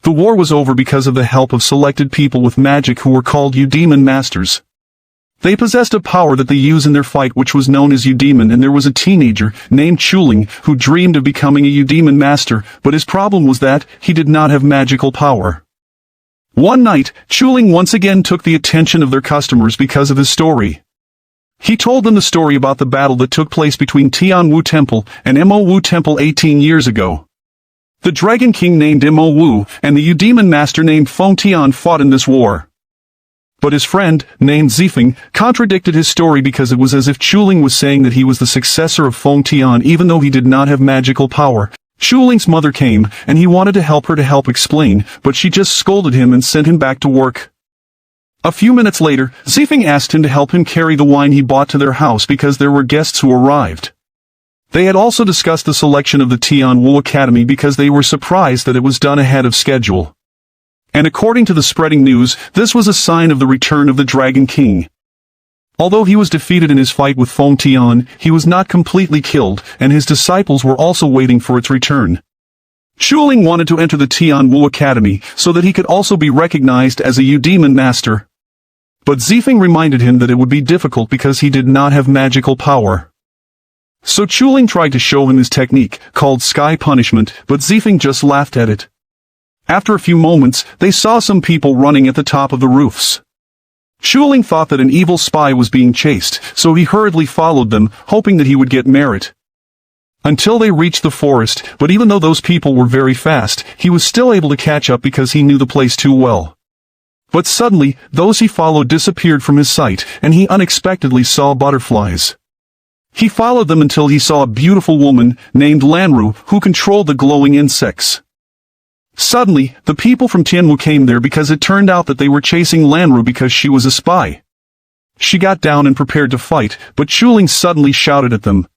The war was over because of the help of selected people with magic who were called Eudemon Masters. They possessed a power that they use in their fight which was known as Eudemon, and there was a teenager named Chuling who dreamed of becoming a Eudemon Master, but his problem was that he did not have magical power. One night, Chuling once again took the attention of their customers because of his story. He told them the story about the battle that took place between Tianwu Temple and Mo Wu Temple 18 years ago. The Dragon King named Mo Wu and the Eudemon Master named Feng Tian fought in this war. But his friend, named Zifeng, contradicted his story because it was as if Chuling was saying that he was the successor of Feng Tian even though he did not have magical power. Chuling's mother came, and he wanted to help explain, but she just scolded him and sent him back to work. A few minutes later, Zifeng asked him to help him carry the wine he bought to their house because there were guests who arrived. They had also discussed the selection of the Tianwu Academy because they were surprised that it was done ahead of schedule. And according to the spreading news, this was a sign of the return of the Dragon King. Although he was defeated in his fight with Feng Tian, he was not completely killed, and his disciples were also waiting for its return. Chuling wanted to enter the Tianwu Academy so that he could also be recognized as a Eudemon Master. But Zifeng reminded him that it would be difficult because he did not have magical power. So Chuling tried to show him his technique, called Sky Punishment, but Zifeng just laughed at it. After a few moments, they saw some people running at the top of the roofs. Chuling thought that an evil spy was being chased, so he hurriedly followed them, hoping that he would get merit. Until they reached the forest, but even though those people were very fast, he was still able to catch up because he knew the place too well. But suddenly, those he followed disappeared from his sight, and he unexpectedly saw butterflies. He followed them until he saw a beautiful woman, named Lanru, who controlled the glowing insects. Suddenly, the people from Tianwu came there because it turned out that they were chasing Lanru because she was a spy. She got down and prepared to fight, but Chuling suddenly shouted at them.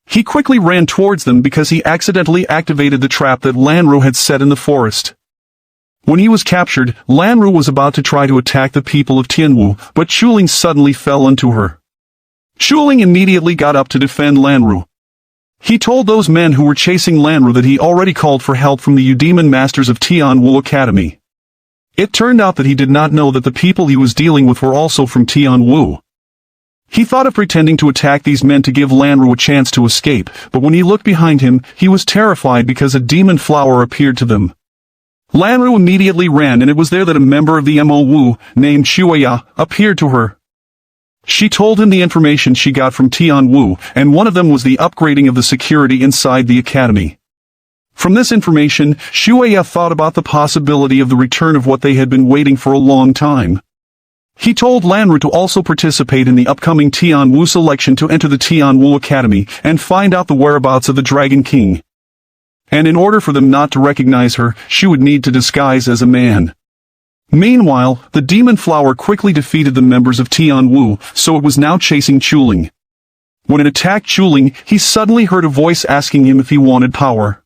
He quickly ran towards them because he accidentally activated the trap that Lanru had set in the forest. When he was captured, Lanru was about to try to attack the people of Tianwu, but Chuling suddenly fell onto her. Chuling immediately got up to defend Lanru. He told those men who were chasing Lanru that he already called for help from the Eudemon Masters of Tianwu Academy. It turned out that he did not know that the people he was dealing with were also from Tianwu. He thought of pretending to attack these men to give Lanru a chance to escape, but when he looked behind him, he was terrified because a demon flower appeared to them. Lanru immediately ran, and it was there that a member of the Mo Wu, named Shueya, appeared to her. She told him the information she got from Tianwu, and one of them was the upgrading of the security inside the academy. From this information, Shueya thought about the possibility of the return of what they had been waiting for a long time. He told Lanru to also participate in the upcoming Tianwu selection to enter the Tianwu Academy and find out the whereabouts of the Dragon King. And in order for them not to recognize her, she would need to disguise as a man. Meanwhile, the demon flower quickly defeated the members of Tianwu, so it was now chasing Chuling. When it attacked Chuling, he suddenly heard a voice asking him if he wanted power.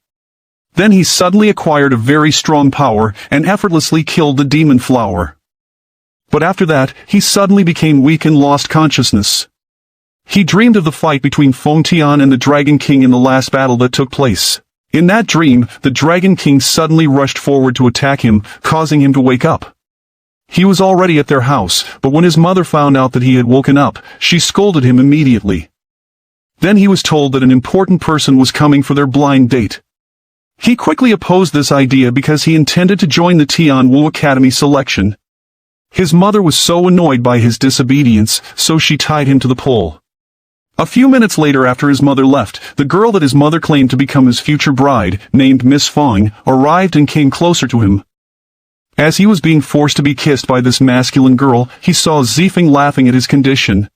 Then he suddenly acquired a very strong power, and effortlessly killed the demon flower. But after that, he suddenly became weak and lost consciousness. He dreamed of the fight between Feng Tian and the Dragon King in the last battle that took place. In that dream, the Dragon King suddenly rushed forward to attack him, causing him to wake up. He was already at their house, but when his mother found out that he had woken up, she scolded him immediately. Then he was told that an important person was coming for their blind date. He quickly opposed this idea because he intended to join the Tianwu Academy selection. His mother was so annoyed by his disobedience, so she tied him to the pole. A few minutes later, after his mother left, the girl that his mother claimed to become his future bride, named Miss Feng, arrived and came closer to him. As he was being forced to be kissed by this masculine girl, he saw Zifeng laughing at his condition.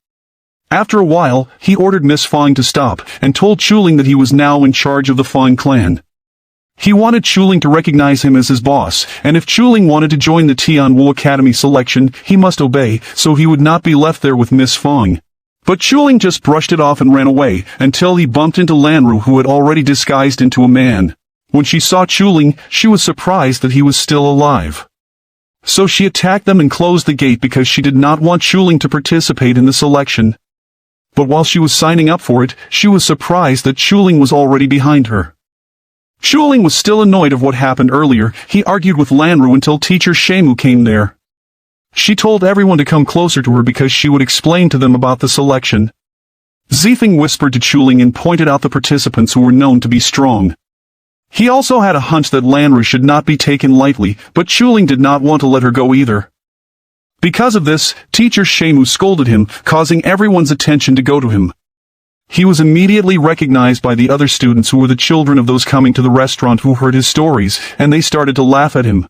After a while, he ordered Miss Feng to stop, and told Chuling that he was now in charge of the Feng clan. He wanted Chuling to recognize him as his boss, and if Chuling wanted to join the Tianwu Academy selection, he must obey, so he would not be left there with Miss Feng. But Chuling just brushed it off and ran away, until he bumped into Lanru, who had already disguised into a man. When she saw Chuling, she was surprised that he was still alive. So she attacked them and closed the gate because she did not want Chuling to participate in the selection. But while she was signing up for it, she was surprised that Chuling was already behind her. Shuling was still annoyed of what happened earlier. He argued with Lanru until teacher Shemu came there. She told everyone to come closer to her because she would explain to them about the selection. Zifeng whispered to Shuling and pointed out the participants who were known to be strong. He also had a hunch that Lanru should not be taken lightly, but Shuling did not want to let her go either. Because of this, teacher Shemu scolded him, causing everyone's attention to go to him. He was immediately recognized by the other students who were the children of those coming to the restaurant who heard his stories, and they started to laugh at him.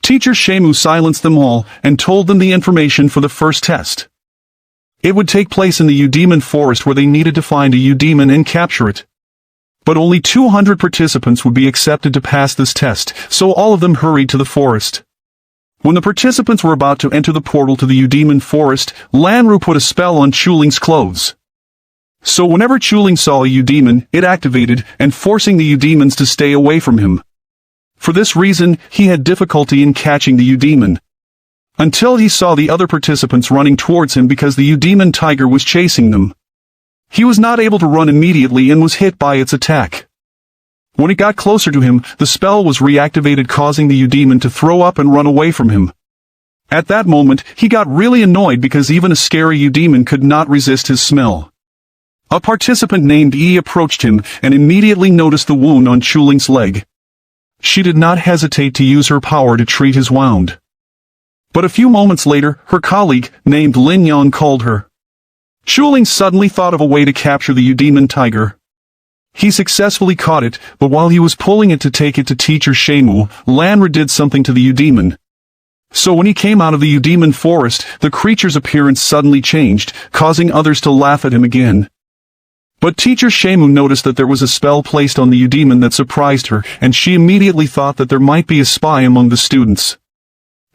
Teacher Shemu silenced them all, and told them the information for the first test. It would take place in the Eudemon forest where they needed to find a Eudemon and capture it. But only 200 participants would be accepted to pass this test, so all of them hurried to the forest. When the participants were about to enter the portal to the Eudemon forest, Lanru put a spell on Chuling's clothes. So whenever Shuling saw a Eudemon, it activated, and forcing the Eudemons to stay away from him. For this reason, he had difficulty in catching the Eudemon. Until he saw the other participants running towards him because the Eudemon tiger was chasing them. He was not able to run immediately and was hit by its attack. When it got closer to him, the spell was reactivated, causing the Eudemon to throw up and run away from him. At that moment, he got really annoyed because even a scary Eudemon could not resist his smell. A participant named E approached him and immediately noticed the wound on Chuling's leg. She did not hesitate to use her power to treat his wound. But a few moments later, her colleague, named Lin Yang, called her. Shuling suddenly thought of a way to capture the Eudemon tiger. He successfully caught it, but while he was pulling it to take it to teacher Shemu, Lanru did something to the Eudemon. So when he came out of the Eudemon forest, the creature's appearance suddenly changed, causing others to laugh at him again. But teacher Shemu noticed that there was a spell placed on the Eudemon that surprised her, and she immediately thought that there might be a spy among the students.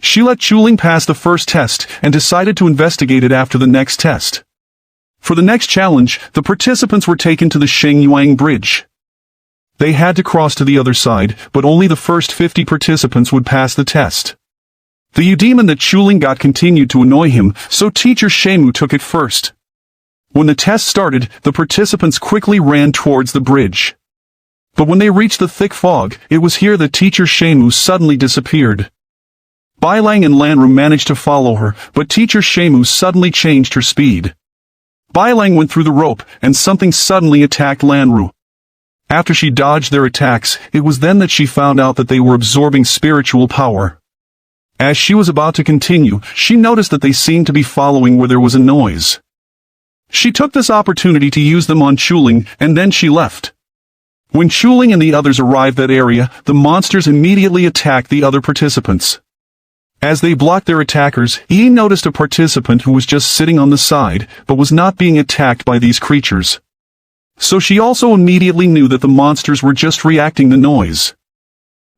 She let Shuling pass the first test, and decided to investigate it after the next test. For the next challenge, the participants were taken to the Shengyuang Bridge. They had to cross to the other side, but only the first 50 participants would pass the test. The Eudemon that Shuling got continued to annoy him, so teacher Shemu took it first. When the test started, the participants quickly ran towards the bridge. But when they reached the thick fog, it was here that teacher Shemu suddenly disappeared. Bailang and Lanru managed to follow her, but teacher Shemu suddenly changed her speed. Bailang went through the rope, and something suddenly attacked Lanru. After she dodged their attacks, it was then that she found out that they were absorbing spiritual power. As she was about to continue, she noticed that they seemed to be following where there was a noise. She took this opportunity to use them on Shuling, and then she left. When Shuling and the others arrived at that area, the monsters immediately attacked the other participants. As they blocked their attackers, Yi noticed a participant who was just sitting on the side, but was not being attacked by these creatures. So she also immediately knew that the monsters were just reacting to noise.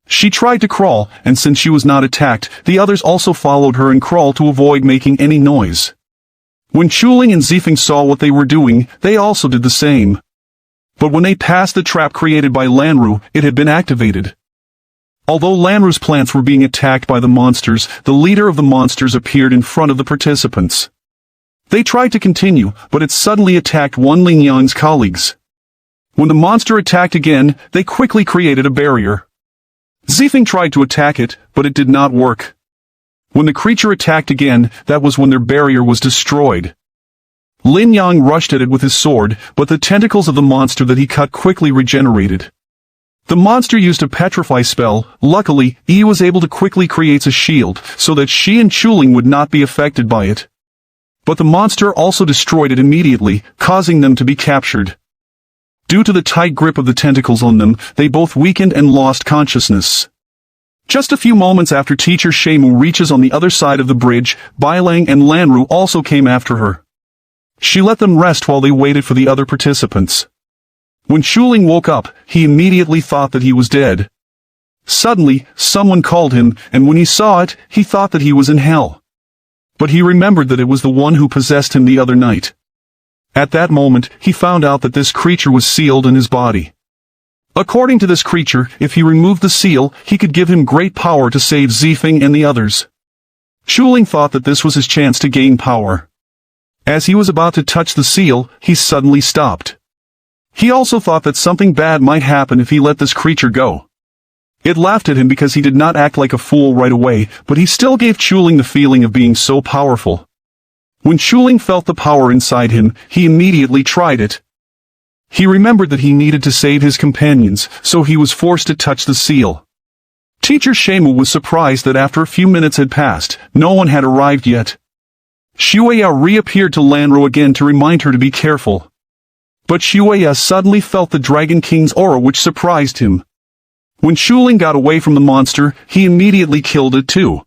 She tried to crawl, and since she was not attacked, the others also followed her and crawled to avoid making any noise. When Shuling and Zifeng saw what they were doing, they also did the same. But when they passed the trap created by Lanru, it had been activated. Although Lanru's plants were being attacked by the monsters, the leader of the monsters appeared in front of the participants. They tried to continue, but it suddenly attacked one Lin Yang's colleagues. When the monster attacked again, they quickly created a barrier. Zifeng tried to attack it, but it did not work. When the creature attacked again, that was when their barrier was destroyed. Lin Yang rushed at it with his sword, but the tentacles of the monster that he cut quickly regenerated. The monster used a petrify spell. Luckily, Yi was able to quickly create a shield, so that she and Shuling would not be affected by it. But the monster also destroyed it immediately, causing them to be captured. Due to the tight grip of the tentacles on them, they both weakened and lost consciousness. Just a few moments after teacher Shemu reaches on the other side of the bridge, Bailang and Lanru also came after her. She let them rest while they waited for the other participants. When Shuling woke up, he immediately thought that he was dead. Suddenly, someone called him, and when he saw it, he thought that he was in hell. But he remembered that it was the one who possessed him the other night. At that moment, he found out that this creature was sealed in his body. According to this creature, if he removed the seal, he could give him great power to save Zifeng and the others. Shuling thought that this was his chance to gain power. As he was about to touch the seal, he suddenly stopped. He also thought that something bad might happen if he let this creature go. It laughed at him because he did not act like a fool right away, but he still gave Chuling the feeling of being so powerful. When Chuling felt the power inside him, he immediately tried it. He remembered that he needed to save his companions, so he was forced to touch the seal. Teacher Shemu was surprised that after a few minutes had passed, no one had arrived yet. Shueya reappeared to Lanru again to remind her to be careful. But Shueya suddenly felt the Dragon King's aura, which surprised him. When Chuling got away from the monster, he immediately killed it too.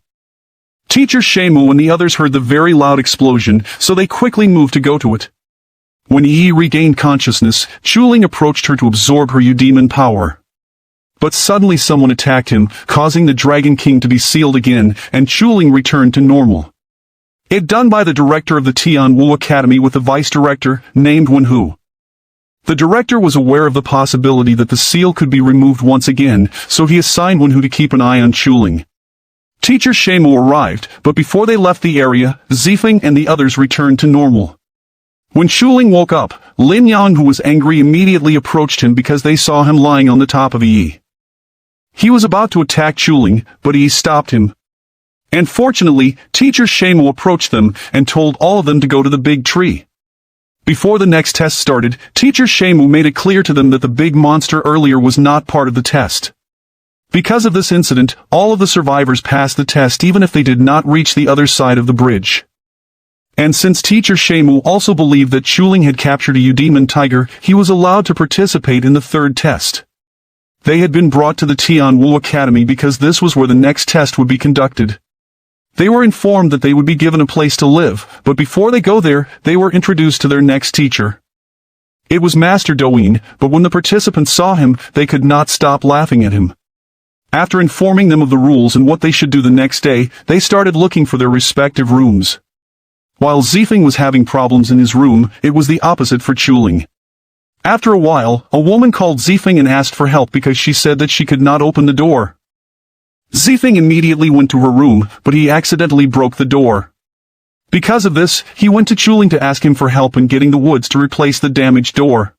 Teacher Shemu and the others heard the very loud explosion, so they quickly moved to go to it. When Yi regained consciousness, Chuling approached her to absorb her Eudemon power. But suddenly someone attacked him, causing the Dragon King to be sealed again, and Chuling returned to normal. It done by the director of the Tianwu Academy with the vice director, named Wenhu. The director was aware of the possibility that the seal could be removed once again, so he assigned Wenhu to keep an eye on Chuling. Teacher Shemu arrived, but before they left the area, Zifeng and the others returned to normal. When Chuling woke up, Lin Yang, who was angry, immediately approached him because they saw him lying on the top of Yi. He was about to attack Chuling, but Yi stopped him. And fortunately, Teacher Shemu approached them and told all of them to go to the big tree. Before the next test started, Teacher Shemu made it clear to them that the big monster earlier was not part of the test. Because of this incident, all of the survivors passed the test even if they did not reach the other side of the bridge. And since Teacher Shemu also believed that Chuling had captured a Eudemon tiger, he was allowed to participate in the third test. They had been brought to the Tianwu Academy because this was where the next test would be conducted. They were informed that they would be given a place to live, but before they go there, they were introduced to their next teacher. It was Master Douyin, but when the participants saw him, they could not stop laughing at him. After informing them of the rules and what they should do the next day, they started looking for their respective rooms. While Zifeng was having problems in his room, it was the opposite for Chuling. After a while, a woman called Zifeng and asked for help because she said that she could not open the door. Zifeng immediately went to her room, but he accidentally broke the door. Because of this, he went to Chuling to ask him for help in getting the woods to replace the damaged door.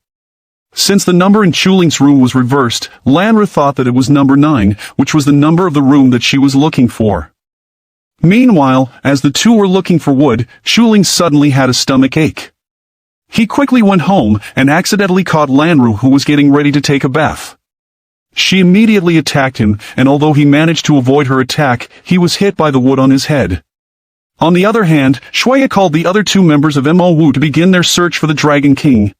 Since the number in Chuling's room was reversed, Lanru thought that it was number 9, which was the number of the room that she was looking for. Meanwhile, as the two were looking for wood, Chuling suddenly had a stomach ache. He quickly went home and accidentally caught Lanru, who was getting ready to take a bath. She immediately attacked him, and although he managed to avoid her attack, he was hit by the wood on his head. On the other hand, Shueya called the other two members of Mo Wu to begin their search for the Dragon King.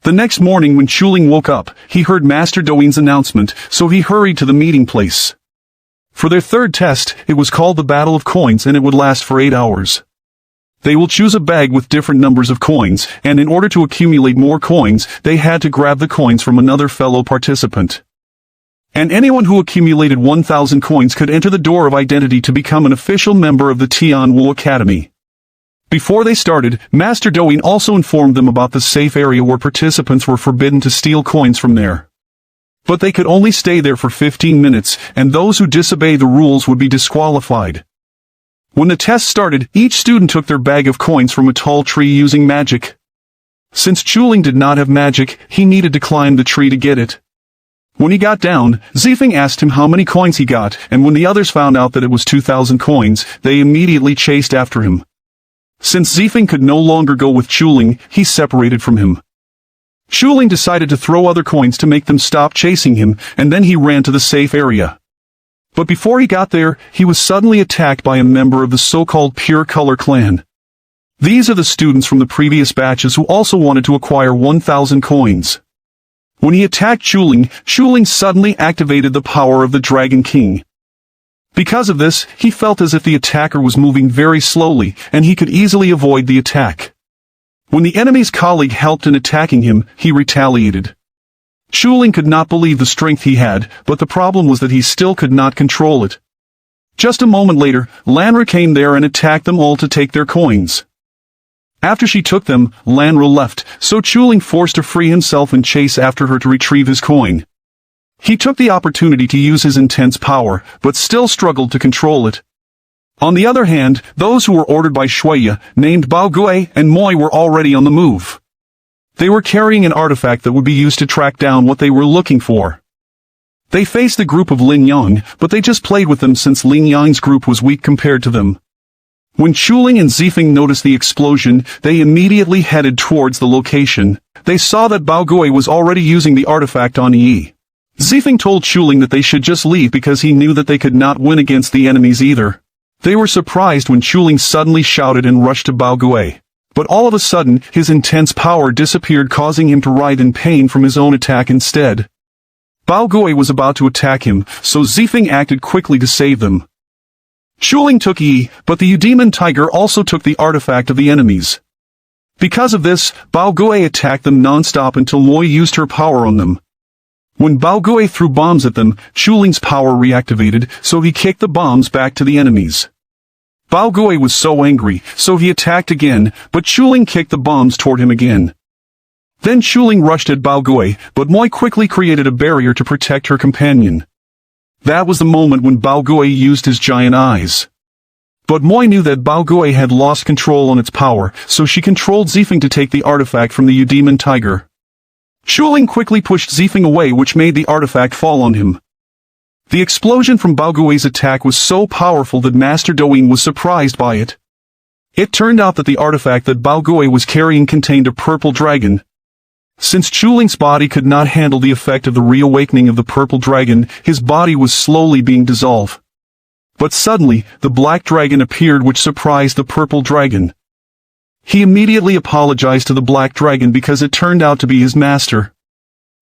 The next morning when Chuling woke up, he heard Master Douyin's announcement, so he hurried to the meeting place. For their third test, it was called the Battle of Coins, and it would last for 8 hours. They will choose a bag with different numbers of coins, and in order to accumulate more coins, they had to grab the coins from another fellow participant. And anyone who accumulated 1,000 coins could enter the door of identity to become an official member of the Tianwu Academy. Before they started, Master Douyin also informed them about the safe area where participants were forbidden to steal coins from there. But they could only stay there for 15 minutes, and those who disobey the rules would be disqualified. When the test started, each student took their bag of coins from a tall tree using magic. Since Chuling did not have magic, he needed to climb the tree to get it. When he got down, Zifeng asked him how many coins he got, and when the others found out that it was 2,000 coins, they immediately chased after him. Since Zifeng could no longer go with Chuling, he separated from him. Chuling decided to throw other coins to make them stop chasing him, and then he ran to the safe area. But before he got there, he was suddenly attacked by a member of the so-called Pure Color clan. These are the students from the previous batches who also wanted to acquire 1,000 coins. When he attacked Chuling, Chuling suddenly activated the power of the Dragon King. Because of this, he felt as if the attacker was moving very slowly, and he could easily avoid the attack. When the enemy's colleague helped in attacking him, he retaliated. Chuling could not believe the strength he had, but the problem was that he still could not control it. Just a moment later, Lanru came there and attacked them all to take their coins. After she took them, Lanru left, so Chuling forced to free himself and chase after her to retrieve his coin. He took the opportunity to use his intense power, but still struggled to control it. On the other hand, those who were ordered by Shueya, named Bao Gui and Moi, were already on the move. They were carrying an artifact that would be used to track down what they were looking for. They faced the group of Lin Yang, but they just played with them since Lin Yang's group was weak compared to them. When Chuling and Zifeng noticed the explosion, they immediately headed towards the location. They saw that Bao Gui was already using the artifact on Yi. Zifeng told Chuling that they should just leave because he knew that they could not win against the enemies either. They were surprised when Chuling suddenly shouted and rushed to Bao Gui. But all of a sudden, his intense power disappeared, causing him to writhe in pain from his own attack instead. Bao Gui was about to attack him, so Zifeng acted quickly to save them. Chuling took Yi, but the Udemon Tiger also took the artifact of the enemies. Because of this, Bao Gui attacked them non-stop until Moi used her power on them. When Bao Gui threw bombs at them, Chuling's power reactivated, so he kicked the bombs back to the enemies. Bao Gui was so angry, so he attacked again, but Chuling kicked the bombs toward him again. Then Chuling rushed at Bao Gui, but Moi quickly created a barrier to protect her companion. That was the moment when Bao Gui used his giant eyes. But Moi knew that Bao Gui had lost control on its power, so she controlled Zifeng to take the artifact from the Udemon Tiger. Chuling quickly pushed Zifeng away, which made the artifact fall on him. The explosion from Bao Gui's attack was so powerful that Master Doin was surprised by it. It turned out that the artifact that Bao Gui was carrying contained a purple dragon. Since Chuling's body could not handle the effect of the reawakening of the purple dragon, his body was slowly being dissolved. But suddenly, the black dragon appeared, which surprised the purple dragon. He immediately apologized to the black dragon because it turned out to be his master.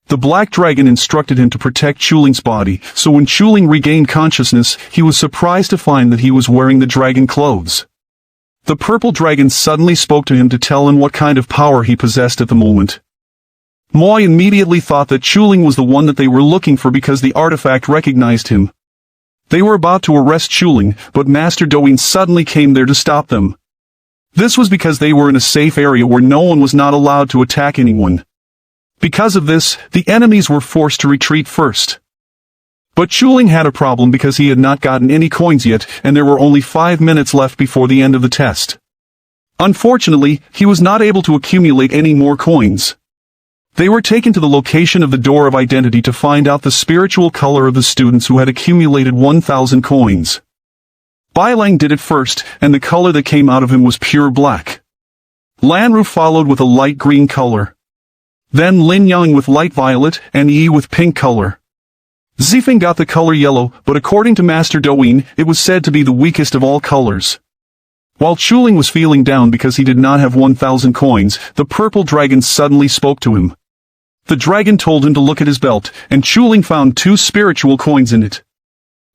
The black dragon instructed him to protect Chuling's body, so when Chuling regained consciousness, he was surprised to find that he was wearing the dragon clothes. The purple dragon suddenly spoke to him to tell him what kind of power he possessed at the moment. Moi immediately thought that Chuling was the one that they were looking for because the artifact recognized him. They were about to arrest Chuling, but Master Doin suddenly came there to stop them. This was because they were in a safe area where no one was not allowed to attack anyone. Because of this, the enemies were forced to retreat first. But Chuling had a problem because he had not gotten any coins yet, and there were only 5 minutes left before the end of the test. Unfortunately, he was not able to accumulate any more coins. They were taken to the location of the Door of Identity to find out the spiritual color of the students who had accumulated 1,000 coins. Bailang did it first, and the color that came out of him was pure black. Lanru followed with a light green color. Then Lin Yang with light violet, and Yi with pink color. Zifeng got the color yellow, but according to Master Doin, it was said to be the weakest of all colors. While Chuling was feeling down because he did not have 1,000 coins, the purple dragon suddenly spoke to him. The dragon told him to look at his belt, and Chuling found 2 spiritual coins in it.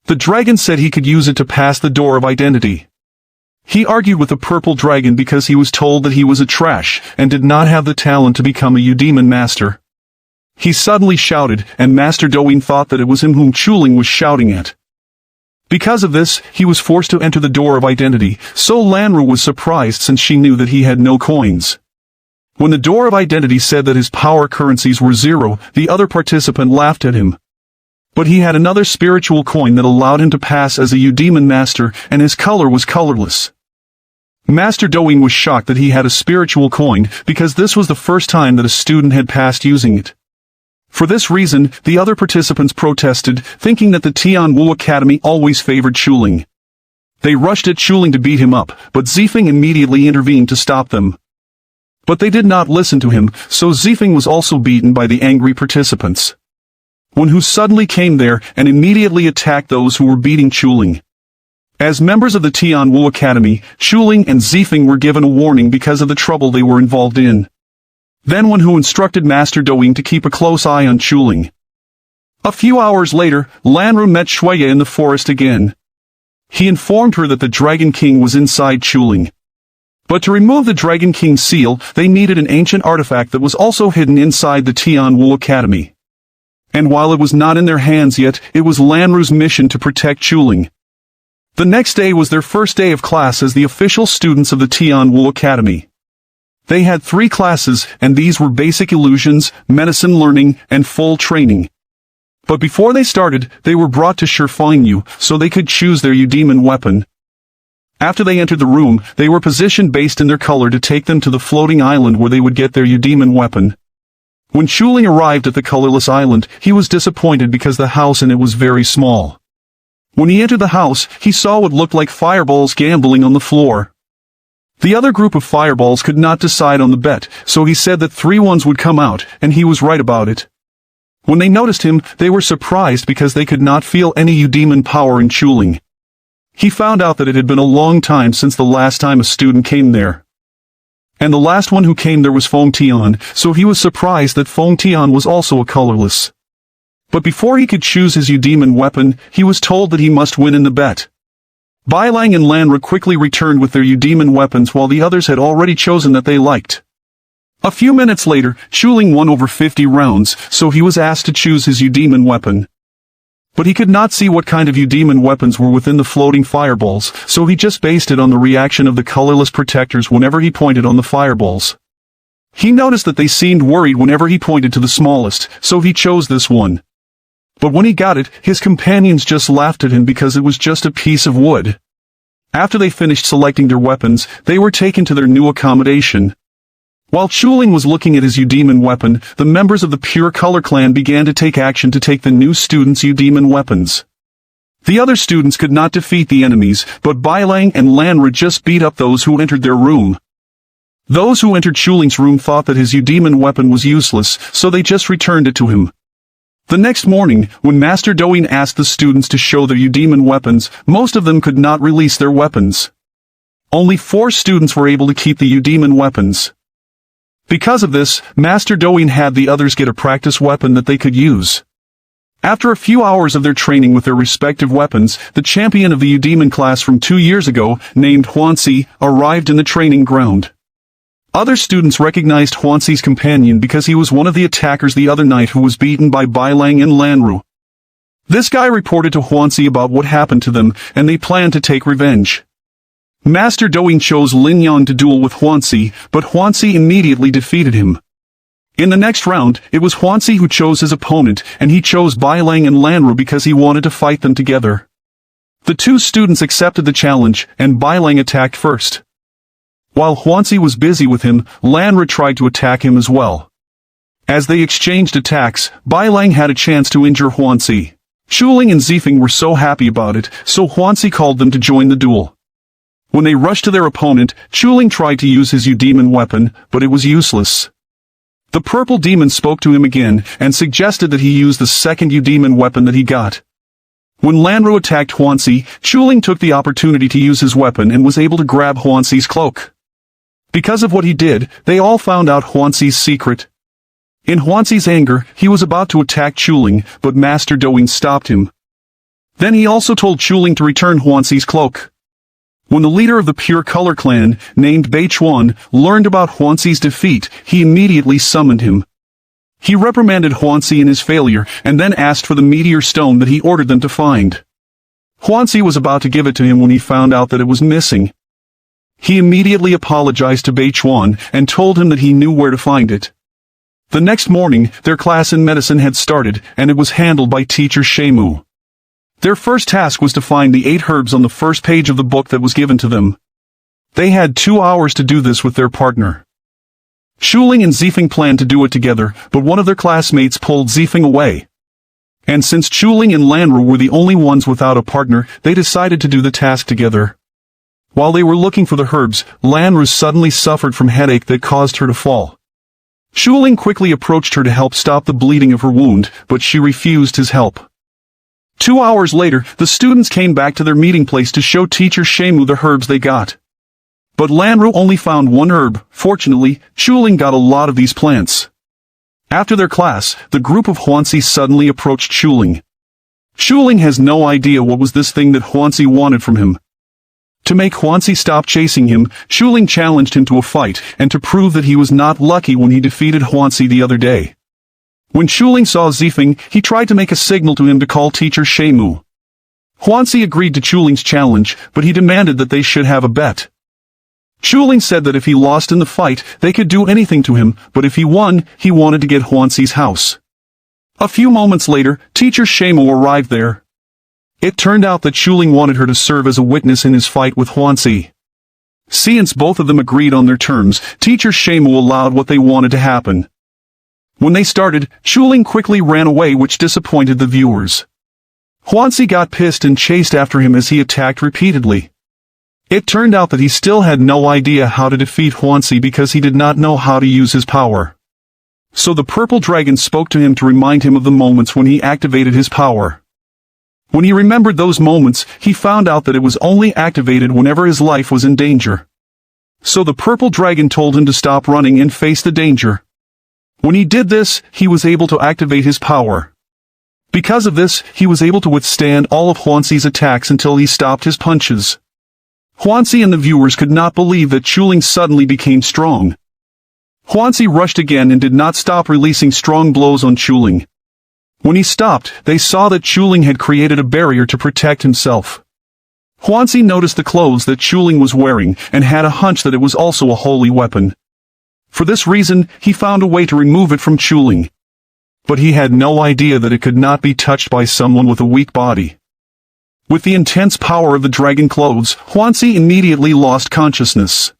The dragon said he could use it to pass the Door of Identity. He argued with the purple dragon because he was told that he was a trash, and did not have the talent to become a Udemon master. He suddenly shouted, and Master Doin thought that it was him whom Chuling was shouting at. Because of this, he was forced to enter the Door of Identity, so Lanru was surprised since she knew that he had no coins. When the Door of Identity said that his power currencies were 0, the other participant laughed at him. But he had another spiritual coin that allowed him to pass as a Udemon master, and his color was colorless. Master Doin was shocked that he had a spiritual coin, because this was the first time that a student had passed using it. For this reason, the other participants protested, thinking that the Tianwu Academy always favored Chuling. They rushed at Chuling to beat him up, but Zifeng immediately intervened to stop them. But they did not listen to him, so Zifeng was also beaten by the angry participants. Wenhu suddenly came there and immediately attacked those who were beating Chuling. As members of the Tianwu Academy, Chuling and Zifeng were given a warning because of the trouble they were involved in. Then Wenhu instructed Master Doin to keep a close eye on Chuling. A few hours later, Lanru met Shuya in the forest again. He informed her that the Dragon King was inside Chuling. But to remove the Dragon King's seal, they needed an ancient artifact that was also hidden inside the Tianwu Academy. And while it was not in their hands yet, it was Lanru's mission to protect Chuling. The next day was their first day of class as the official students of the Tianwu Academy. They had 3 classes, and these were Basic Illusions, Medicine Learning, and Full Training. But before they started, they were brought to Shifeng Yu, so they could choose their Udemon weapon. After they entered the room, they were positioned based in their color to take them to the floating island where they would get their Eudemon weapon. When Chuling arrived at the colorless island, he was disappointed because the house in it was very small. When he entered the house, he saw what looked like fireballs gambling on the floor. The other group of fireballs could not decide on the bet, so he said that 3 ones would come out, and he was right about it. When they noticed him, they were surprised because they could not feel any Eudemon power in Chuling. He found out that it had been a long time since the last time a student came there. And the last one who came there was Feng Tian, so he was surprised that Feng Tian was also a colorless. But before he could choose his Eudemon weapon, he was told that he must win in the bet. Bai Lang and Lanru quickly returned with their Eudemon weapons while the others had already chosen that they liked. A few minutes later, Chuling won over 50 rounds, so he was asked to choose his Eudemon weapon. But he could not see what kind of Eudemon weapons were within the floating fireballs, so he just based it on the reaction of the colorless protectors whenever he pointed on the fireballs. He noticed that they seemed worried whenever he pointed to the smallest, so he chose this one. But when he got it, his companions just laughed at him because it was just a piece of wood. After they finished selecting their weapons, they were taken to their new accommodation. While Chuling was looking at his Eudemon weapon, the members of the Pure Color clan began to take action to take the new students' Eudemon weapons. The other students could not defeat the enemies, but Bai Lang and Lanru just beat up those who entered their room. Those who entered Chuling's room thought that his Eudemon weapon was useless, so they just returned it to him. The next morning, when Master Doin asked the students to show their Eudemon weapons, most of them could not release their weapons. Only 4 students were able to keep the Eudemon weapons. Because of this, Master Doin had the others get a practice weapon that they could use. After a few hours of their training with their respective weapons, the champion of the Eudemon class from 2 years ago, named Huanxi, arrived in the training ground. Other students recognized Huanxi's companion because he was one of the attackers the other night who was beaten by Bai Lang and Lanru. This guy reported to Huanxi about what happened to them, and they planned to take revenge. Master Doin chose Lin Yan to duel with Huanxi, but Huanxi immediately defeated him. In the next round, it was Huanxi who chose his opponent, and he chose Bai Lang and Lanru because he wanted to fight them together. The 2 students accepted the challenge, and Bai Lang attacked first. While Huanxi was busy with him, Lanru tried to attack him as well. As they exchanged attacks, Bai Lang had a chance to injure Huanxi. Chuling and Zifeng were so happy about it, so Huanxi called them to join the duel. When they rushed to their opponent, Chuling tried to use his Eudemon weapon, but it was useless. The purple demon spoke to him again, and suggested that he use the second Eudemon weapon that he got. When Lanru attacked Huanxi, Chuling took the opportunity to use his weapon and was able to grab Huanxi's cloak. Because of what he did, they all found out Huanxi's secret. In Huanxi's anger, he was about to attack Chuling, but Master Doin stopped him. Then he also told Chuling to return Huanxi's cloak. When the leader of the Pure Color clan, named Bei Chuan, learned about Huanxi's defeat, he immediately summoned him. He reprimanded Huanxi in his failure, and then asked for the meteor stone that he ordered them to find. Huanxi was about to give it to him when he found out that it was missing. He immediately apologized to Bei Chuan, and told him that he knew where to find it. The next morning, their class in medicine had started, and it was handled by teacher Shemu. Their first task was to find the 8 herbs on the first page of the book that was given to them. They had 2 hours to do this with their partner. Chuling and Zifeng planned to do it together, but one of their classmates pulled Zifeng away. And since Chuling and Lanru were the only ones without a partner, they decided to do the task together. While they were looking for the herbs, Lanru suddenly suffered from headache that caused her to fall. Chuling quickly approached her to help stop the bleeding of her wound, but she refused his help. 2 hours later, the students came back to their meeting place to show teacher Shemu the herbs they got. But Lanru only found 1 herb. Fortunately, Chuling got a lot of these plants. After their class, the group of Huanxi suddenly approached Chuling. Chuling has no idea what was this thing that Huanxi wanted from him. To make Huanxi stop chasing him, Chuling challenged him to a fight, and to prove that he was not lucky when he defeated Huanxi the other day. When Chuling saw Zifeng, he tried to make a signal to him to call teacher Shemu. Huanxi agreed to Chuling's challenge, but he demanded that they should have a bet. Chuling said that if he lost in the fight, they could do anything to him, but if he won, he wanted to get Huanxi's house. A few moments later, teacher Shemu arrived there. It turned out that Chuling wanted her to serve as a witness in his fight with Huanxi. Since both of them agreed on their terms, Teacher Shemu allowed what they wanted to happen. When they started, Chuling quickly ran away, which disappointed the viewers. Huanxi got pissed and chased after him as he attacked repeatedly. It turned out that he still had no idea how to defeat Huanxi because he did not know how to use his power. So the purple dragon spoke to him to remind him of the moments when he activated his power. When he remembered those moments, he found out that it was only activated whenever his life was in danger. So the purple dragon told him to stop running and face the danger. When he did this, he was able to activate his power. Because of this, he was able to withstand all of Huanxi's attacks until he stopped his punches. Huanxi and the viewers could not believe that Chuling suddenly became strong. Huanxi rushed again and did not stop releasing strong blows on Chuling. When he stopped, they saw that Chuling had created a barrier to protect himself. Huanxi noticed the clothes that Chuling was wearing and had a hunch that it was also a holy weapon. For this reason, he found a way to remove it from Chuling. But he had no idea that it could not be touched by someone with a weak body. With the intense power of the dragon clothes, Huanxi immediately lost consciousness.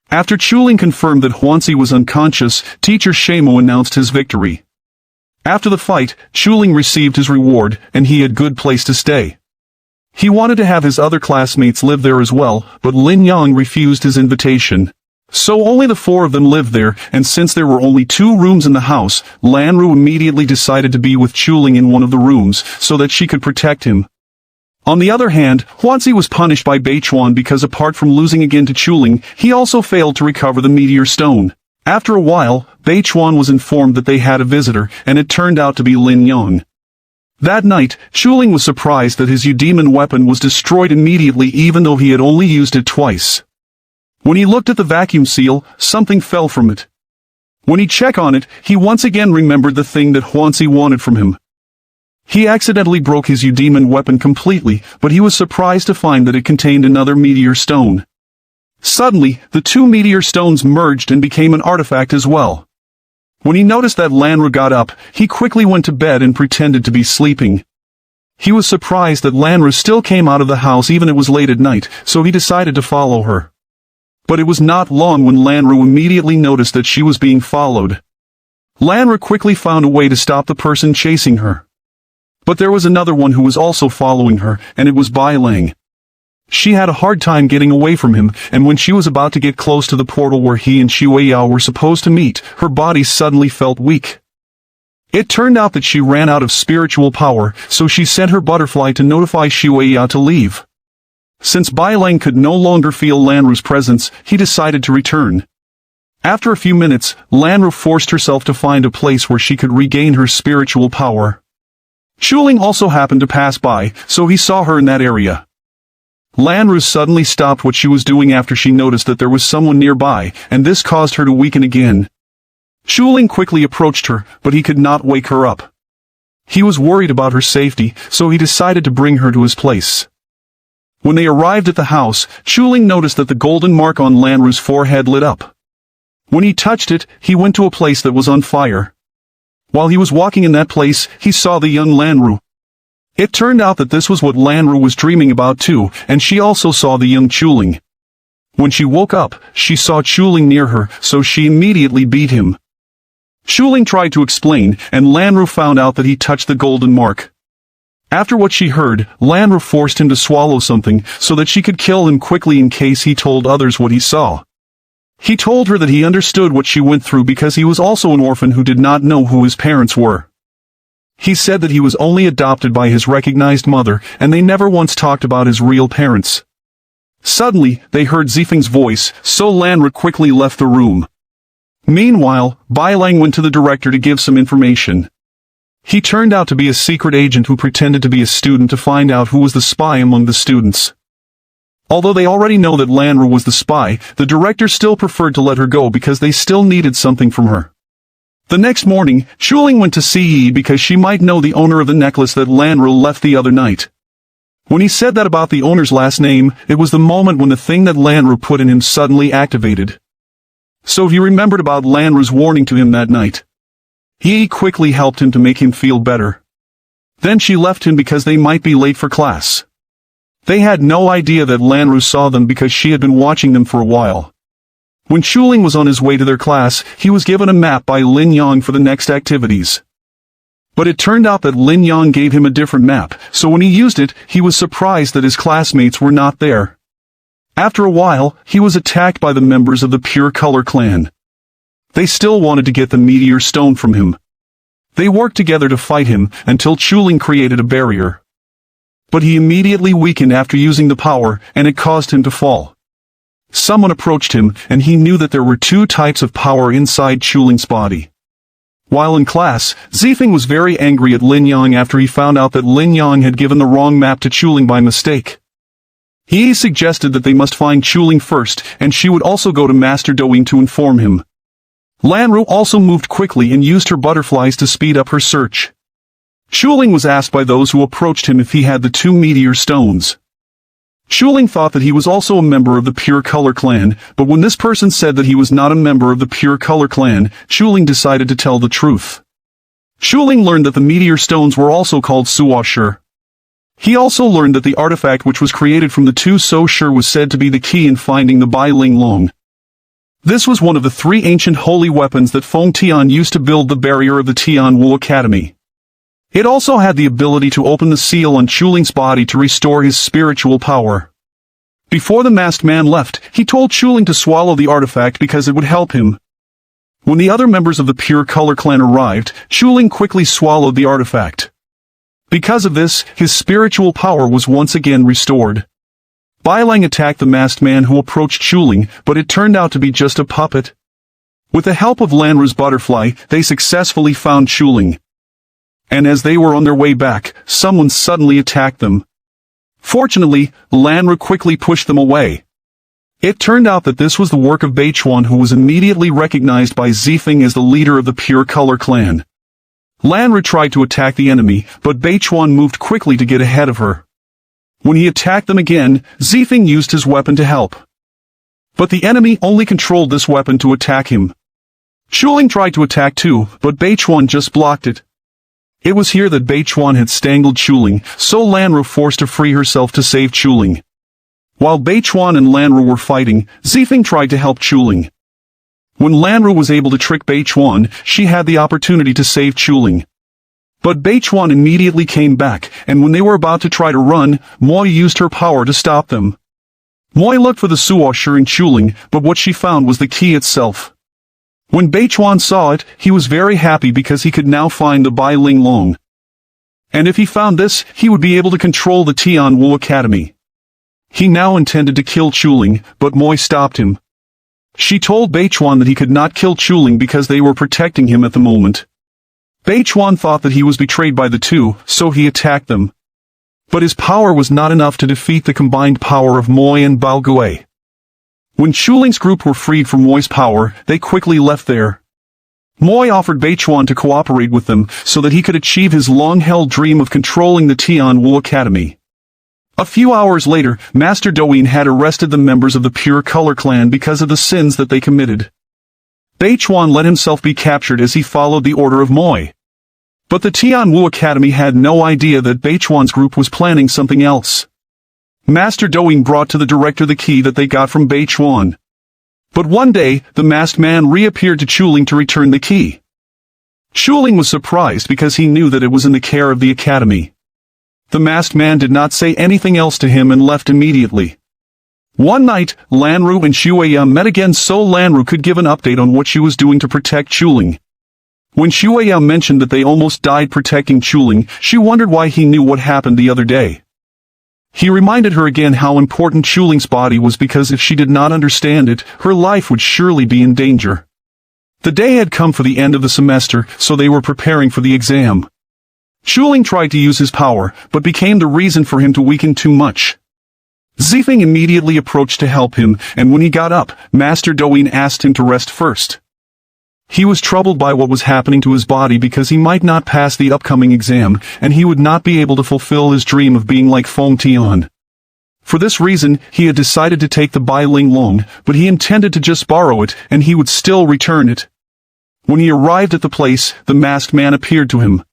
After Chuling confirmed that Huanxi was unconscious, Teacher Shemu announced his victory. After the fight, Chuling received his reward, and he had good place to stay. He wanted to have his other classmates live there as well, but Lin Yang refused his invitation. So only the four of them lived there, and since there were only 2 rooms in the house, Lanru immediately decided to be with Chuling in one of the rooms, so that she could protect him. On the other hand, Huanxi was punished by Beichuan because apart from losing again to Chuling, he also failed to recover the meteor stone. After a while, Beichuan was informed that they had a visitor, and it turned out to be Lin Yang. That night, Chuling was surprised that his Eudemon weapon was destroyed immediately even though he had only used it twice. When he looked at the vacuum seal, something fell from it. When he checked on it, he once again remembered the thing that Huanxi wanted from him. He accidentally broke his Eudemon weapon completely, but he was surprised to find that it contained another meteor stone. Suddenly, the 2 meteor stones merged and became an artifact as well. When he noticed that Lanru got up, he quickly went to bed and pretended to be sleeping. He was surprised that Lanru still came out of the house even it was late at night, so he decided to follow her. But it was not long when Lanru immediately noticed that she was being followed. Lanru quickly found a way to stop the person chasing her. But there was another one who was also following her, and it was Bai Lang. She had a hard time getting away from him, and when she was about to get close to the portal where he and Xu Weiyao were supposed to meet, her body suddenly felt weak. It turned out that she ran out of spiritual power, so she sent her butterfly to notify Xu Weiyao to leave. Since Bai Lang could no longer feel Lanru's presence, he decided to return. After a few minutes, Lanru forced herself to find a place where she could regain her spiritual power. Chuling also happened to pass by, so he saw her in that area. Lanru suddenly stopped what she was doing after she noticed that there was someone nearby, and this caused her to weaken again. Chuling quickly approached her, but he could not wake her up. He was worried about her safety, so he decided to bring her to his place. When they arrived at the house, Chuling noticed that the golden mark on Lanru's forehead lit up. When he touched it, he went to a place that was on fire. While he was walking in that place, he saw the young Lanru. It turned out that this was what Lanru was dreaming about too, and she also saw the young Chuling. When she woke up, she saw Chuling near her, so she immediately beat him. Chuling tried to explain, and Lanru found out that he touched the golden mark. After what she heard, Lanru forced him to swallow something, so that she could kill him quickly in case he told others what he saw. He told her that he understood what she went through because he was also an orphan who did not know who his parents were. He said that he was only adopted by his recognized mother, and they never once talked about his real parents. Suddenly, they heard Zifeng's voice, so Lanru quickly left the room. Meanwhile, Bai Lang went to the director to give some information. He turned out to be a secret agent who pretended to be a student to find out who was the spy among the students. Although they already know that Lanru was the spy, the director still preferred to let her go because they still needed something from her. The next morning, Chuling went to see Yi because she might know the owner of the necklace that Lanru left the other night. When he said that about the owner's last name, it was the moment when the thing that Lanru put in him suddenly activated. So he remembered about Lanru's warning to him that night. Yi quickly helped him to make him feel better. Then she left him because they might be late for class. They had no idea that Lanru saw them because she had been watching them for a while. When Chuling was on his way to their class, he was given a map by Lin Yang for the next activities. But it turned out that Lin Yang gave him a different map, so when he used it, he was surprised that his classmates were not there. After a while, he was attacked by the members of the Pure Color clan. They still wanted to get the meteor stone from him. They worked together to fight him, until Chuling created a barrier. But he immediately weakened after using the power, and it caused him to fall. Someone approached him, and he knew that there were two types of power inside Chuling's body. While in class, Zifeng was very angry at Lin Yang after he found out that Lin Yang had given the wrong map to Chuling by mistake. He suggested that they must find Chuling first, and she would also go to Master Doing to inform him. Lanru also moved quickly and used her butterflies to speed up her search. Chuling was asked by those who approached him if he had the two meteor stones. Chuling thought that he was also a member of the Pure Color clan, but when this person said that he was not a member of the Pure Color clan, Chuling decided to tell the truth. Chuling learned that the meteor stones were also called Suoshur. He also learned that the artifact which was created from the two Suoshur was said to be the key in finding the Bai Ling Long. This was one of the three ancient holy weapons that Feng Tian used to build the barrier of the Tian Wu Academy. It also had the ability to open the seal on Chuling's body to restore his spiritual power. Before the masked man left, he told Chuling to swallow the artifact because it would help him. When the other members of the Pure Color clan arrived, Chuling quickly swallowed the artifact. Because of this, his spiritual power was once again restored. Bailang attacked the masked man who approached Chuling, but it turned out to be just a puppet. With the help of Lanru's butterfly, they successfully found Chuling. And as they were on their way back, someone suddenly attacked them. Fortunately, Lanru quickly pushed them away. It turned out that this was the work of Beichuan, who was immediately recognized by Zifeng as the leader of the Pure Color clan. Lanru tried to attack the enemy, but Beichuan moved quickly to get ahead of her. When he attacked them again, Zifeng used his weapon to help. But the enemy only controlled this weapon to attack him. Chuling tried to attack too, but Beichuan just blocked it. It was here that Beichuan had strangled Chuling, so Lanru forced to free herself to save Chuling. While Beichuan and Lanru were fighting, Zifeng tried to help Chuling. When Lanru was able to trick Beichuan, she had the opportunity to save Chuling. But Beichuan immediately came back, and when they were about to try to run, Moi used her power to stop them. Moi looked for the Suoshur in Chuling, but what she found was the key itself. When Beichuan saw it, he was very happy because he could now find the Bai Ling Long. And if he found this, he would be able to control the Tian Wu Academy. He now intended to kill Chuling, but Moi stopped him. She told Beichuan that he could not kill Chuling because they were protecting him at the moment. Beichuan thought that he was betrayed by the two, so he attacked them. But his power was not enough to defeat the combined power of Moi and Bao Gui. When Chuling's group were freed from Moi's power, they quickly left there. Moi offered Beichuan to cooperate with them so that he could achieve his long-held dream of controlling the Tian Wu Academy. A few hours later, Master Doin had arrested the members of the Pure Color clan because of the sins that they committed. Beichuan let himself be captured as he followed the order of Moi. But the Tian Wu Academy had no idea that Beichuan's group was planning something else. Master Doing brought to the director the key that they got from Beichuan. But one day, the masked man reappeared to Chuling to return the key. Chuling was surprised because he knew that it was in the care of the academy. The masked man did not say anything else to him and left immediately. One night, Lanru and Xueya met again so Lanru could give an update on what she was doing to protect Chuling. When Xueya mentioned that they almost died protecting Chuling, she wondered why he knew what happened the other day. He reminded her again how important Chuling's body was because if she did not understand it, her life would surely be in danger. The day had come for the end of the semester, so they were preparing for the exam. Chuling tried to use his power, but became the reason for him to weaken too much. Zifeng immediately approached to help him, and when he got up, Master Doin asked him to rest first. He was troubled by what was happening to his body because he might not pass the upcoming exam, and he would not be able to fulfill his dream of being like Feng Tian. For this reason, he had decided to take the Bai Ling Long, but he intended to just borrow it, and he would still return it. When he arrived at the place, the masked man appeared to him.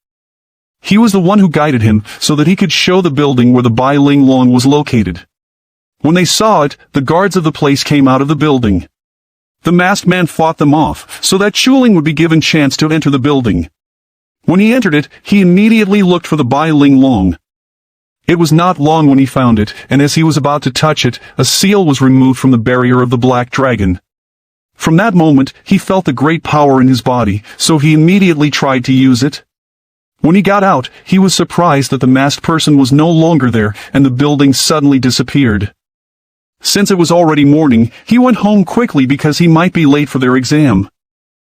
He was the one who guided him so that he could show the building where the Bai Ling Long was located. When they saw it, the guards of the place came out of the building. The masked man fought them off so that Chuling would be given chance to enter the building. When he entered it, he immediately looked for the Bai Ling Long. It was not long when he found it, and as he was about to touch it, a seal was removed from the barrier of the Black Dragon. From that moment, he felt the great power in his body, so he immediately tried to use it. When he got out, he was surprised that the masked person was no longer there, and the building suddenly disappeared. Since it was already morning, he went home quickly because he might be late for their exam.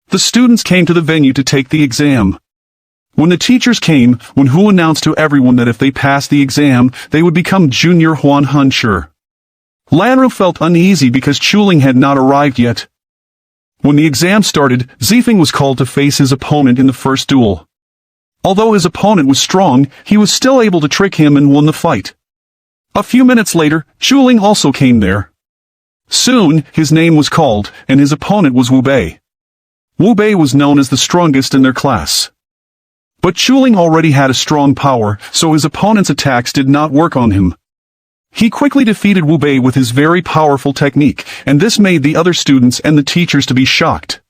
The students came to the venue to take the exam. When the teachers came, Wen Hu announced to everyone that if they passed the exam, they would become Junior Huan Huncher. Lanru felt uneasy because Chuling had not arrived yet. When the exam started, Zifeng was called to face his opponent in the first duel. Although his opponent was strong, he was still able to trick him and won the fight. A few minutes later, Chuling also came there. Soon, his name was called, and his opponent was Wu Bei. Wu Bei was known as the strongest in their class. But Chuling already had a strong power, so his opponent's attacks did not work on him. He quickly defeated Wu Bei with his very powerful technique, and this made the other students and the teachers to be shocked.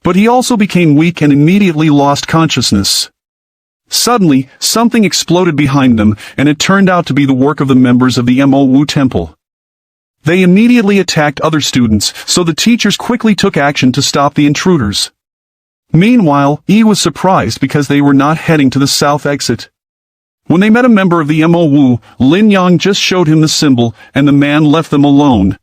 But he also became weak and immediately lost consciousness. Suddenly, something exploded behind them, and it turned out to be the work of the members of the Mo Wu Temple. They immediately attacked other students, so the teachers quickly took action to stop the intruders. Meanwhile, Yi was surprised because they were not heading to the south exit. When they met a member of the Mo Wu, Lin Yang just showed him the symbol, and the man left them alone.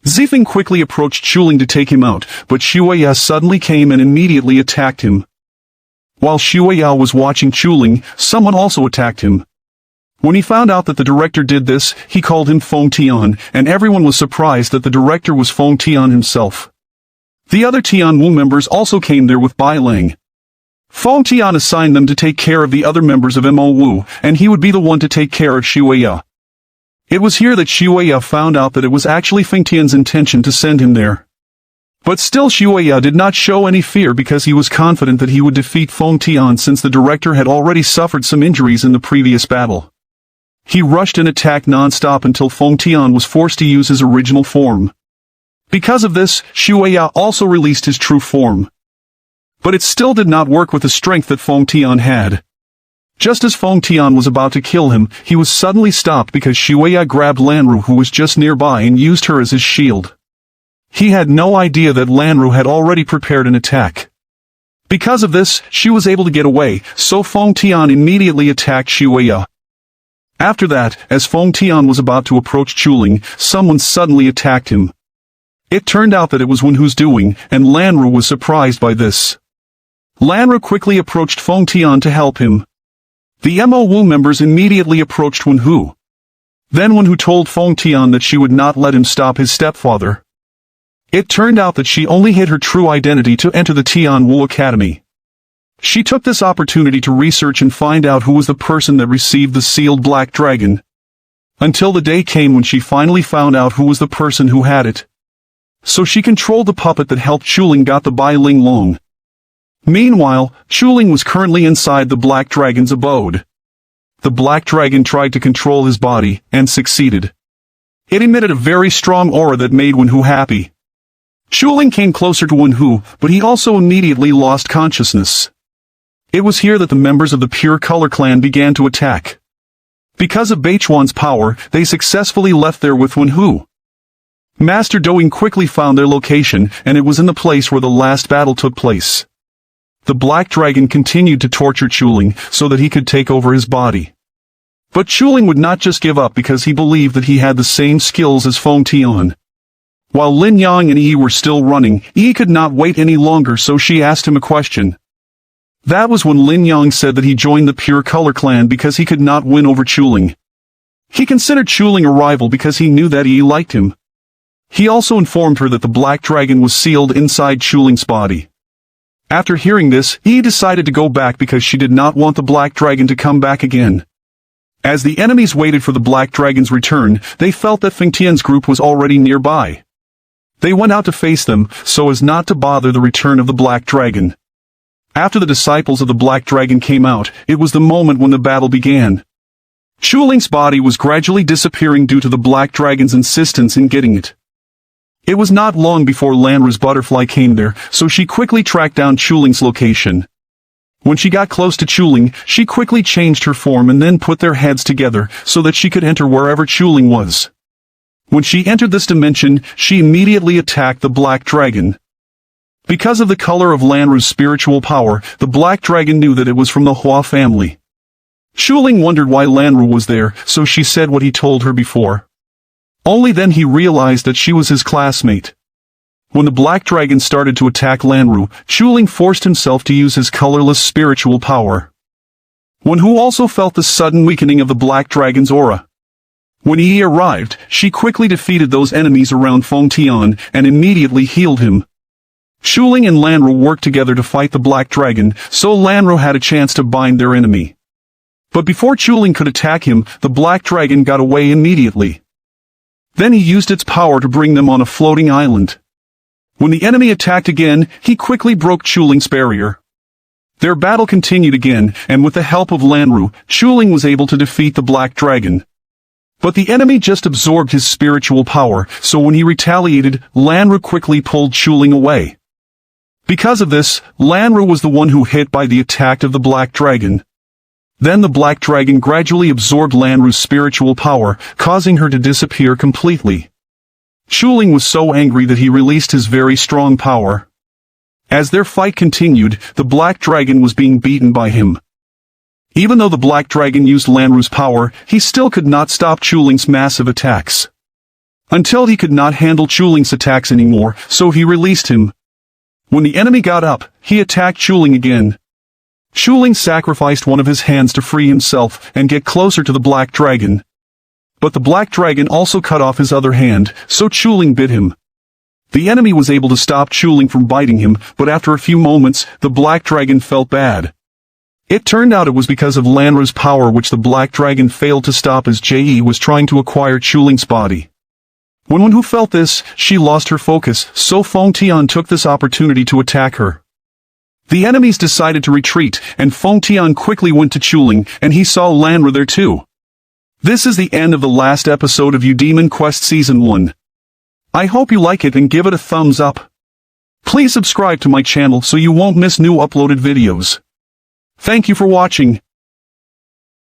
Zifeng quickly approached Chuling to take him out, but Shueya suddenly came and immediately attacked him. While Shueya was watching Chuling, someone also attacked him. When he found out that the director did this, he called him Feng Tian, and everyone was surprised that the director was Feng Tian himself. The other Tian Wu members also came there with Bai Lang. Feng Tian assigned them to take care of the other members of Mo Wu, and he would be the one to take care of Shueya. It was here that Shueya found out that it was actually Feng Tian's intention to send him there. But still Shueya did not show any fear because he was confident that he would defeat Feng Tian since the director had already suffered some injuries in the previous battle. He rushed and attacked non-stop until Feng Tian was forced to use his original form. Because of this, Shueya also released his true form. But it still did not work with the strength that Feng Tian had. Just as Feng Tian was about to kill him, he was suddenly stopped because Shueya grabbed Lanru, who was just nearby, and used her as his shield. He had no idea that Lanru had already prepared an attack. Because of this, she was able to get away, so Feng Tian immediately attacked Shueya. After that, as Feng Tian was about to approach Chuling, someone suddenly attacked him. It turned out that it was Wen Hu's doing, and Lanru was surprised by this. Lanru quickly approached Feng Tian to help him. The Mo Wu members immediately approached Wen Hu. Then Wen Hu told Feng Tian that she would not let him stop his stepfather. It turned out that she only hid her true identity to enter the Tian Wu Academy. She took this opportunity to research and find out who was the person that received the sealed Black Dragon. Until the day came when she finally found out who was the person who had it. So she controlled the puppet that helped Chuling got the Bai Ling Long. Meanwhile, Chuling was currently inside the Black Dragon's abode. The Black Dragon tried to control his body, and succeeded. It emitted a very strong aura that made Wen Hu happy. Chuling came closer to Wen Hu, but he also immediately lost consciousness. It was here that the members of the Pure Color clan began to attack. Because of Beichuan's power, they successfully left there with Wen Hu. Master Doing quickly found their location, and it was in the place where the last battle took place. The Black Dragon continued to torture Chuling so that he could take over his body. But Chuling would not just give up because he believed that he had the same skills as Feng Tian. While Lin Yang and Yi were still running, Yi could not wait any longer, so she asked him a question. That was when Lin Yang said that he joined the Pure Color clan because he could not win over Chuling. He considered Chuling a rival because he knew that Yi liked him. He also informed her that the Black Dragon was sealed inside Chuling's body. After hearing this, Yi decided to go back because she did not want the Black Dragon to come back again. As the enemies waited for the Black Dragon's return, they felt that Feng Tian's group was already nearby. They went out to face them, so as not to bother the return of the Black Dragon. After the disciples of the Black Dragon came out, it was the moment when the battle began. Chuling's body was gradually disappearing due to the Black Dragon's insistence in getting it. It was not long before Lanru's butterfly came there, so she quickly tracked down Chuling's location. When she got close to Chuling, she quickly changed her form and then put their heads together so that she could enter wherever Chuling was. When she entered this dimension, she immediately attacked the Black Dragon. Because of the color of Lanru's spiritual power, the Black Dragon knew that it was from the Hua family. Chuling wondered why Lanru was there, so she said what he told her before. Only then he realized that she was his classmate. When the Black Dragon started to attack Lanru, Chuling forced himself to use his colorless spiritual power. Wenhu also felt the sudden weakening of the Black Dragon's aura. When Yi arrived, she quickly defeated those enemies around Feng Tian and immediately healed him. Chuling and Lanru worked together to fight the Black Dragon, so Lanru had a chance to bind their enemy. But before Chuling could attack him, the Black Dragon got away immediately. Then he used its power to bring them on a floating island. When the enemy attacked again, he quickly broke Chuling's barrier. Their battle continued again, and with the help of Lanru, Chuling was able to defeat the Black Dragon. But the enemy just absorbed his spiritual power, so when he retaliated, Lanru quickly pulled Chuling away. Because of this, Lanru was the one who hit by the attack of the Black Dragon. Then the Black Dragon gradually absorbed Lanru's spiritual power, causing her to disappear completely. Chuling was so angry that he released his very strong power. As their fight continued, the Black Dragon was being beaten by him. Even though the Black Dragon used Lanru's power, he still could not stop Chuling's massive attacks. Until he could not handle Chuling's attacks anymore, so he released him. When the enemy got up, he attacked Chuling again. Chuling sacrificed one of his hands to free himself and get closer to the Black Dragon. But the Black Dragon also cut off his other hand, so Chuling bit him. The enemy was able to stop Chuling from biting him, but after a few moments, the Black Dragon felt bad. It turned out it was because of Lanru's power which the Black Dragon failed to stop as Jie was trying to acquire Chuling's body. When Wenhu felt this, she lost her focus, so Feng Tian took this opportunity to attack her. The enemies decided to retreat, and Feng Tian quickly went to Chuling, and he saw Lanru there too. This is the end of the last episode of Demon Quest Season 1. I hope you like it and give it a thumbs up. Please subscribe to my channel so you won't miss new uploaded videos. Thank you for watching.